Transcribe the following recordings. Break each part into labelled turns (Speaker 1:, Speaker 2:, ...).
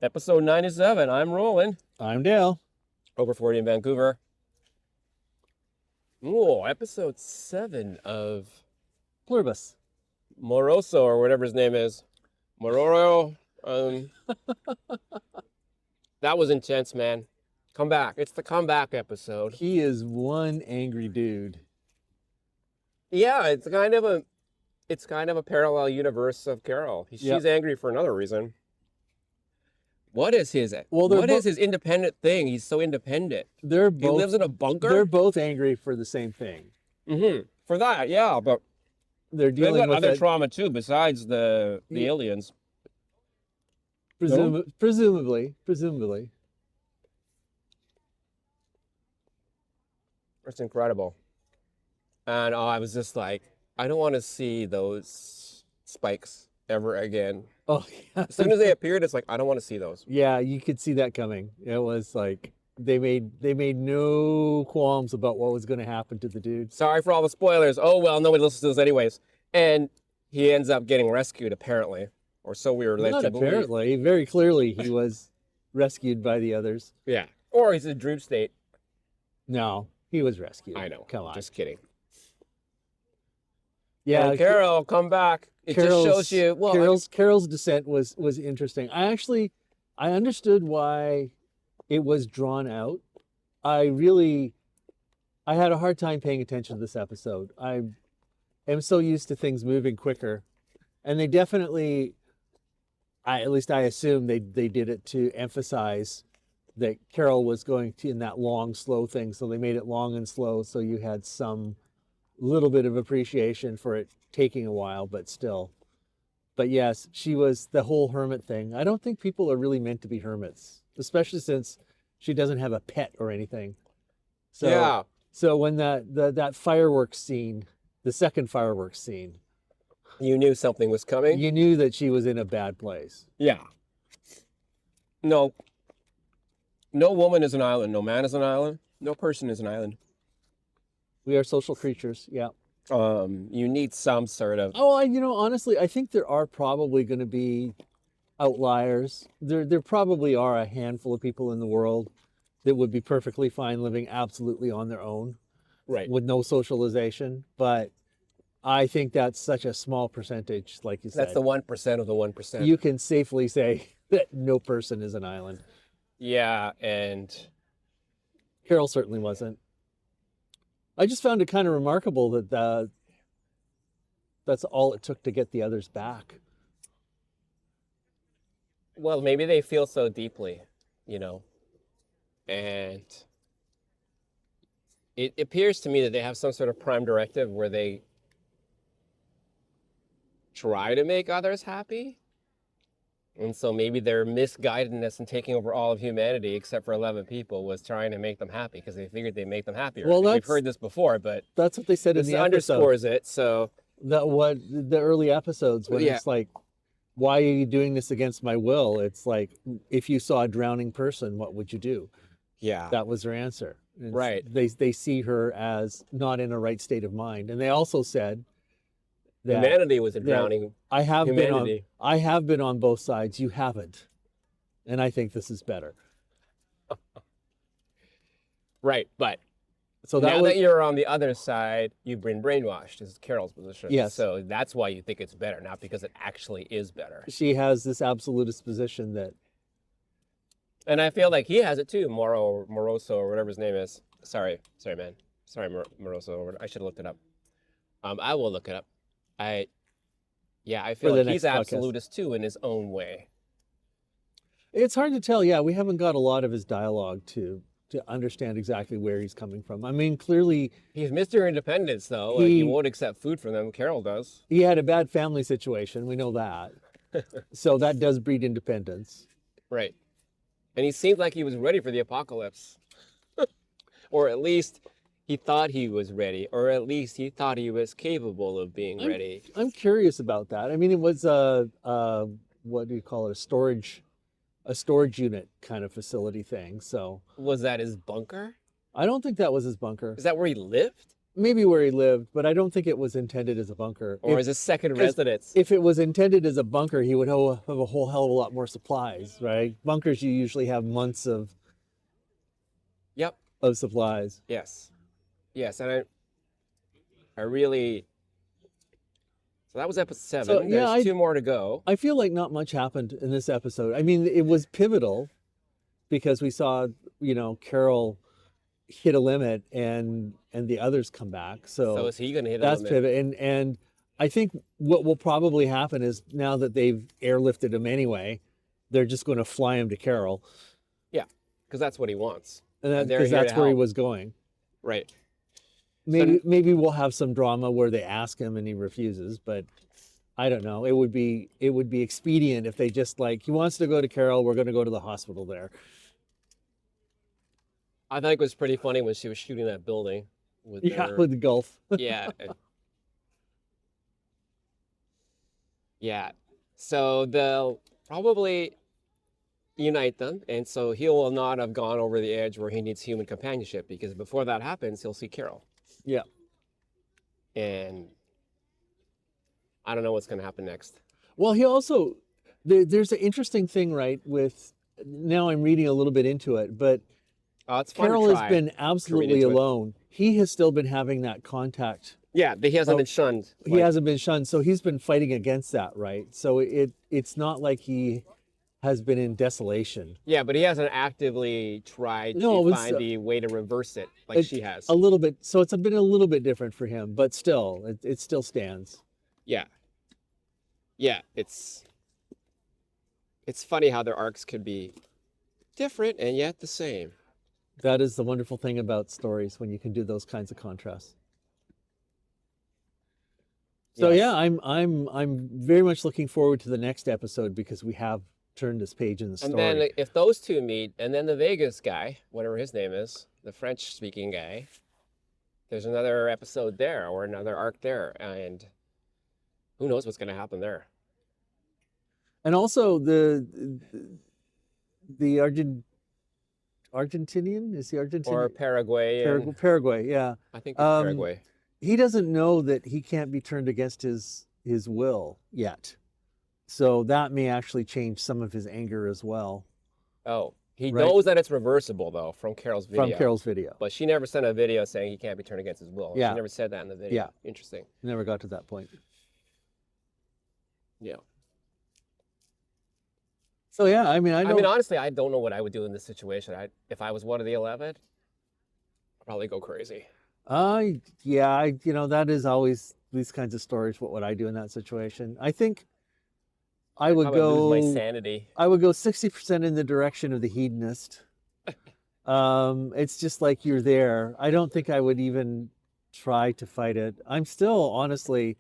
Speaker 1: Episode 97. I'm Roland.
Speaker 2: I'm Dale.
Speaker 1: Over 40 in Vancouver. Ooh, episode 7 of
Speaker 2: Pluribus.
Speaker 1: Moroso, or whatever his name is. Mororo. That was intense, man. Come back. It's the comeback episode.
Speaker 2: He is one angry dude.
Speaker 1: Yeah, it's kind of a parallel universe of Carol. She's angry for another reason. What is his his independent thing? He's so independent.
Speaker 2: He
Speaker 1: lives in a bunker?
Speaker 2: They're both angry for the same thing.
Speaker 1: Mm-hmm. For that, yeah, but
Speaker 2: they're dealing with
Speaker 1: other trauma too, besides the aliens.
Speaker 2: Presumably.
Speaker 1: It's incredible. And I was just like, I don't want to see those spikes ever again.
Speaker 2: Oh, yeah.
Speaker 1: As soon as they appeared, it's like, I don't want to see those.
Speaker 2: Yeah, you could see that coming. It was like they made no qualms about what was going to happen to the dude.
Speaker 1: Sorry for all the spoilers. Oh, well, nobody listens to this anyways. And he ends up getting rescued, apparently. Or so we were led to believe.
Speaker 2: Apparently. Very clearly, he was rescued by the others.
Speaker 1: Yeah. Or he's in a dream state.
Speaker 2: No, he was rescued.
Speaker 1: I know.
Speaker 2: Come on.
Speaker 1: Just kidding.
Speaker 2: Yeah,
Speaker 1: Carol, come back. It just shows you. Well,
Speaker 2: Carol's descent was interesting. I understood why it was drawn out. I had a hard time paying attention to this episode. I am so used to things moving quicker, and they definitely, at least I assume they did it to emphasize that Carol was going to in that long, slow thing. So they made it long and slow, so you had some little bit of appreciation for it taking a while, but still. But yes, she was the whole hermit thing. I don't think people are really meant to be hermits, especially since she doesn't have a pet or anything. So,
Speaker 1: yeah.
Speaker 2: So when that fireworks scene, the second fireworks scene,
Speaker 1: you knew something was coming.
Speaker 2: You knew that she was in a bad place.
Speaker 1: Yeah. No woman is an island. No man is an island. No person is an island.
Speaker 2: We are social creatures, yeah.
Speaker 1: You need some sort of...
Speaker 2: Oh, honestly, I think there are probably going to be outliers. There probably are a handful of people in the world that would be perfectly fine living absolutely on their own.
Speaker 1: Right.
Speaker 2: With no socialization. But I think that's such a small percentage, like you said.
Speaker 1: That's the 1% of the 1%.
Speaker 2: You can safely say that no person is an island.
Speaker 1: Yeah, and...
Speaker 2: Carol certainly wasn't. I just found it kind of remarkable that that's all it took to get the others back.
Speaker 1: Well, maybe they feel so deeply, and it appears to me that they have some sort of prime directive where they try to make others happy. And so maybe their misguidedness in taking over all of humanity, except for 11 people, was trying to make them happy because they figured they'd make them happier.
Speaker 2: Well,
Speaker 1: we've heard this before, but
Speaker 2: that's what they said in the episode.
Speaker 1: Underscores it. So
Speaker 2: the early episodes when it's like, why are you doing this against my will? It's like, if you saw a drowning person, what would you do?
Speaker 1: Yeah,
Speaker 2: that was their answer.
Speaker 1: Right.
Speaker 2: They see her as not in a right state of mind, and they also said that
Speaker 1: humanity was a drowning.
Speaker 2: I have been on both sides. You haven't, and I think this is better.
Speaker 1: Right, but
Speaker 2: so
Speaker 1: now that you're on the other side, you've been brainwashed. This is Carol's position.
Speaker 2: Yes.
Speaker 1: So that's why you think it's better, not because it actually is better.
Speaker 2: She has this absolutist position that.
Speaker 1: And I feel like he has it too, Moroso, or whatever his name is. Sorry, man. Sorry, Moroso. I should have looked it up. I will look it up. I feel like he's absolutist too in his own way.
Speaker 2: It's hard to tell. Yeah, we haven't got a lot of his dialogue to understand exactly where he's coming from. I mean, clearly...
Speaker 1: He's Mr. Independence, though. He won't accept food from them. Carol does.
Speaker 2: He had a bad family situation. We know that. So that does breed independence.
Speaker 1: Right. And he seemed like he was ready for the apocalypse. Or at least he thought he was ready. Or at least he thought he was capable of being ready.
Speaker 2: I'm curious about that. I mean, it was what do you call it? A storage unit kind of facility thing. So
Speaker 1: was that his bunker?
Speaker 2: I don't think that was his bunker.
Speaker 1: Is that where he lived?
Speaker 2: maybe where he lived, but I don't think it was intended as a bunker.
Speaker 1: Or as a second
Speaker 2: 'cause
Speaker 1: residence.
Speaker 2: If it was intended as a bunker, he would have a whole hell of a lot more supplies, right? Bunkers, you usually have months
Speaker 1: Yep.
Speaker 2: of supplies.
Speaker 1: Yes. Yes, and I really. So that was episode 7.
Speaker 2: So, yeah,
Speaker 1: There's 2 more to go.
Speaker 2: I feel like not much happened in this episode. I mean, it was pivotal because we saw, Carol hit a limit and the others come back.
Speaker 1: So is he going to hit a
Speaker 2: that's
Speaker 1: limit?
Speaker 2: pivot. And I think what will probably happen is now that they've airlifted him anyway, they're just going to fly him to Carol.
Speaker 1: Yeah, because that's what he wants.
Speaker 2: And
Speaker 1: they're
Speaker 2: because
Speaker 1: here
Speaker 2: that's
Speaker 1: to
Speaker 2: where he
Speaker 1: help.
Speaker 2: was going.
Speaker 1: Right.
Speaker 2: Maybe we'll have some drama where they ask him and he refuses, but I don't know. It would be expedient if they just he wants to go to Carol, we're going to go to the hospital there.
Speaker 1: I think it was pretty funny when she was shooting that building with
Speaker 2: With the Gulf.
Speaker 1: Yeah. Yeah. So they'll probably unite them, and so he will not have gone over the edge where he needs human companionship, because before that happens, he'll see Carol.
Speaker 2: Yeah.
Speaker 1: And I don't know what's going to happen next.
Speaker 2: Well, he also there's an interesting thing, right? With now I'm reading a little bit into it, but
Speaker 1: It's fun
Speaker 2: Carol
Speaker 1: to
Speaker 2: has been absolutely
Speaker 1: into it.
Speaker 2: alone. He has still been having that contact.
Speaker 1: Yeah, he hasn't been shunned.
Speaker 2: He hasn't been shunned, so he's been fighting against that, right? So it's not like he has been in desolation.
Speaker 1: Yeah, but he hasn't actively tried to find the way to reverse it like she has.
Speaker 2: A little bit. So it's been a little bit different for him, but still, it still stands.
Speaker 1: Yeah. Yeah, it's funny how their arcs could be different and yet the same.
Speaker 2: That is the wonderful thing about stories, when you can do those kinds of contrasts. So
Speaker 1: Yes.
Speaker 2: yeah, I'm very much looking forward to the next episode, because we have turned this page in the story.
Speaker 1: And then if those two meet, and then the Vegas guy, whatever his name is, the French-speaking guy, there's another episode there or another arc there, and who knows what's going to happen there.
Speaker 2: And also the Argentinian, is the Argentinian
Speaker 1: Or Paraguay.
Speaker 2: Paraguay, yeah.
Speaker 1: I think it's Paraguay.
Speaker 2: He doesn't know that he can't be turned against his will yet. So that may actually change some of his anger as well.
Speaker 1: Oh, he
Speaker 2: Right.
Speaker 1: knows that it's reversible, though, from Carol's video.
Speaker 2: From Carol's video.
Speaker 1: But she never sent a video saying he can't be turned against his will.
Speaker 2: Yeah.
Speaker 1: She never said that in the video.
Speaker 2: Yeah.
Speaker 1: Interesting.
Speaker 2: Never got to that point.
Speaker 1: Yeah.
Speaker 2: So yeah, I mean,
Speaker 1: honestly, I don't know what I would do in this situation. If I was one of the 11, I'd probably go crazy.
Speaker 2: that is always these kinds of stories. What would I do in that situation? I think I would
Speaker 1: Probably
Speaker 2: go.
Speaker 1: lose my sanity.
Speaker 2: I would go 60% in the direction of the hedonist. It's just like you're there. I don't think I would even try to fight it. I'm still honestly,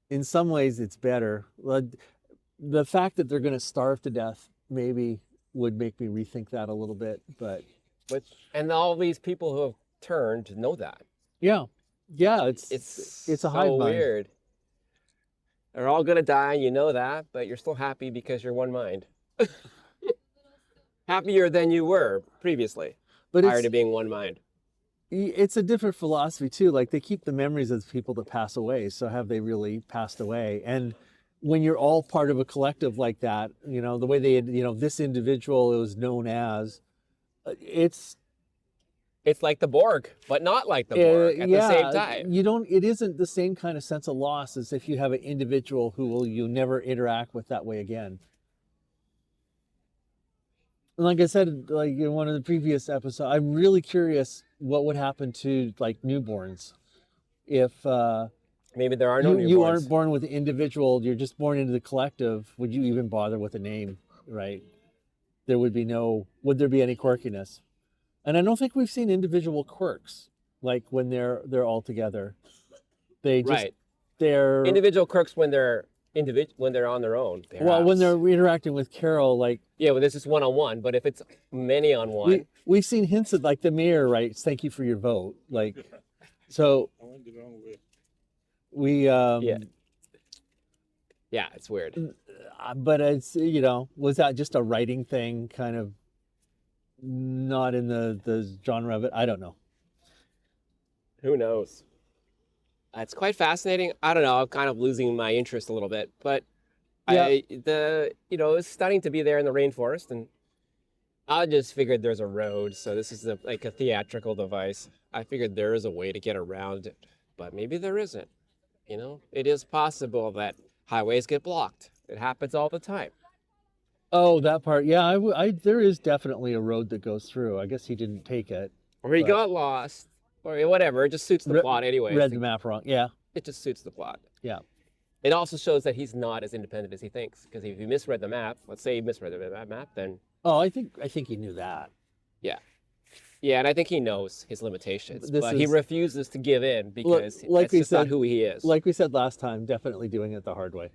Speaker 2: in some ways it's better. The fact that they're going to starve to death maybe would make me rethink that a little bit, but
Speaker 1: And all these people who have turned know that.
Speaker 2: yeah, it's a
Speaker 1: so
Speaker 2: hive mind.
Speaker 1: weird. They're all gonna die, you know that, but you're still happy because you're one mind. Happier than you were previously,
Speaker 2: But
Speaker 1: prior to being one mind.
Speaker 2: it's a different philosophy too. Like, they keep the memories of the people that pass away. So have they really passed away? And when you're all part of a collective like that, the way they, this individual is known as, it's
Speaker 1: like the Borg, but not like the Borg at the same time.
Speaker 2: It isn't the same kind of sense of loss as if you have an individual who you never interact with that way again. And like I said, in one of the previous episodes, I'm really curious what would happen to newborns if
Speaker 1: maybe there are no newborns.
Speaker 2: You aren't born with the individual, you're just born into the collective. Would you even bother with a name, right? Would there be any quirkiness? And I don't think we've seen individual quirks, when they're all together. They're
Speaker 1: individual quirks when they're on their own. Perhaps.
Speaker 2: Well, when they're interacting with Carol,
Speaker 1: well, this is one-on-one, but if it's many on one,
Speaker 2: we've seen hints of the mayor, right? Thank you for your vote, so.
Speaker 3: I went the wrong way.
Speaker 2: We
Speaker 1: yeah, it's weird.
Speaker 2: But it's was that just a writing thing, kind of not in the genre of it? I don't know.
Speaker 1: Who knows? It's quite fascinating. I don't know. I'm kind of losing my interest a little bit, but
Speaker 2: Yeah.
Speaker 1: it's stunning to be there in the rainforest, and I just figured there's a road, so this is like a theatrical device. I figured there is a way to get around it, but maybe there isn't. It is possible that highways get blocked. It happens all the time.
Speaker 2: Oh, that part. Yeah, there is definitely a road that goes through. I guess he didn't take it.
Speaker 1: Or he
Speaker 2: But-
Speaker 1: got lost, or whatever. It just suits the
Speaker 2: Re-
Speaker 1: plot anyway.
Speaker 2: Read the map wrong. Yeah.
Speaker 1: It just suits the plot.
Speaker 2: Yeah.
Speaker 1: It also shows that he's not as independent as he thinks. Because if you misread the map, let's say you misread the map, then
Speaker 2: Oh, I think he knew that.
Speaker 1: yeah, and I think he knows his limitations,
Speaker 2: This
Speaker 1: but he
Speaker 2: is-
Speaker 1: refuses to give in because
Speaker 2: like
Speaker 1: that's
Speaker 2: we
Speaker 1: just not
Speaker 2: said-
Speaker 1: who he is.
Speaker 2: Like we said last time, definitely doing it the hard way.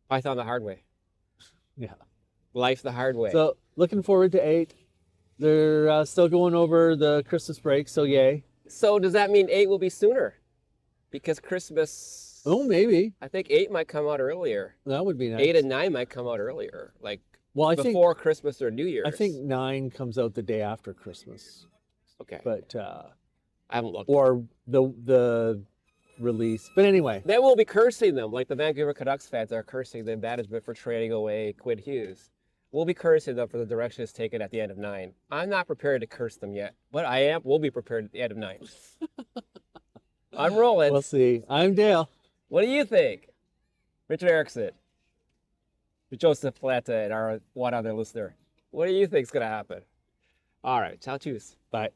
Speaker 1: Python the hard way.
Speaker 2: Yeah.
Speaker 1: Life the hard way.
Speaker 2: So looking forward to 8. They're still going over the Christmas break, so yay.
Speaker 1: So does that mean 8 will be sooner? Because Christmas.
Speaker 2: Oh, maybe
Speaker 1: I think 8 might come out earlier.
Speaker 2: that would be nice.
Speaker 1: 8 and 9 might come out earlier, like
Speaker 2: well, I think
Speaker 1: before Christmas or New Year's.
Speaker 2: I think 9 comes out the day after Christmas,
Speaker 1: Okay.
Speaker 2: but
Speaker 1: I haven't looked.
Speaker 2: or the release. But anyway,
Speaker 1: They will be cursing them, like the Vancouver Canucks fans are cursing the management for trading away Quinn Hughes. We'll be cursing them for the direction it's taken at the end of 9. I'm not prepared to curse them yet, but I am. We'll be prepared at the end of 9. I'm rolling.
Speaker 2: we'll see. I'm Dale.
Speaker 1: What do you think? Richard Erickson, Joseph Plata, and our one other listener. What do you think's going to happen? All right. Ciao, cheers.
Speaker 2: Bye.